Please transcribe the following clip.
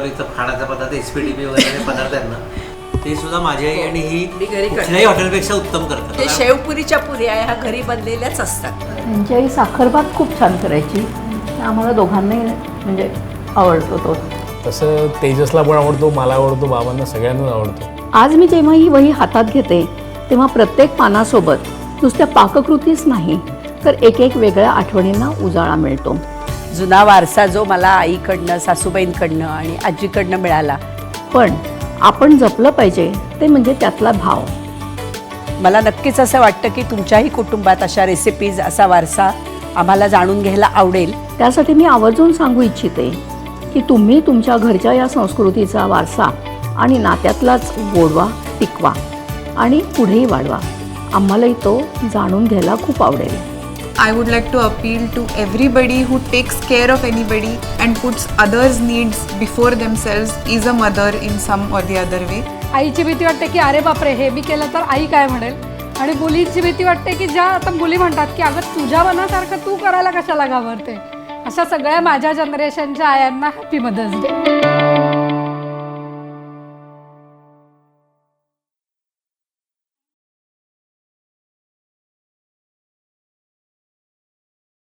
इथं खाण्याचा पदार्थ एसपीडीपी वगैरे पदार्थ आहेत ना, ते सुद्धा माझी आई आणि ही मी घरी करते. कुठल्याही हॉटेलपेक्षा उत्तम करतात. ते शेवपुरीच्या पुऱ्या ह्या घरी बनलेल्याच असतात. त्यांची आई साखरभात खूप छान करायची, आम्हाला दोघांनाही म्हणजे आवडतो तो. तसं तेजसला पण आवडतो, मला आवडतो, बाबांना सगळ्यांनाच आवडतो. आज मी जेव्हा ही वही हातात घेते तेव्हा प्रत्येक पानासोबत नुसत्या पाककृतीच नाही तर एक एक वेगळ्या आठवणींना उजाळा मिळतो. जुना वारसा जो मला आईकडनं, सासूबाईंकडनं आणि आजीकडनं मिळाला, पण आपण जपलं पाहिजे ते म्हणजे त्यातला भाव. मला नक्कीच असं वाटतं की तुमच्याही कुटुंबात अशा रेसिपीज, असा वारसा आम्हाला जाणून घ्यायला आवडेल. त्यासाठी मी आवर्जून सांगू इच्छिते की तुम्ही तुमच्या घरच्या या संस्कृतीचा वारसा आणि नात्यातलाच गोडवा टिकवा आणि पुढेही वाढवा. आम्हालाही तो जाणून घ्यायला खूप आवडेल. I would like to appeal to everybody who takes care of anybody and puts others' needs before themselves is a mother in some or the other way. आईची भीती वाटते की अरे बापरे हे मी केलं तर आई काय म्हणेल, आणि मुलींची भीती वाटते की ज्या आता मुली म्हणतात की अगं तुझ्या मनासारखं तू करायला कशाला घाबरते. अशा सगळ्या माझ्या जनरेशनच्या आयांना हॅपी मदर्स डे.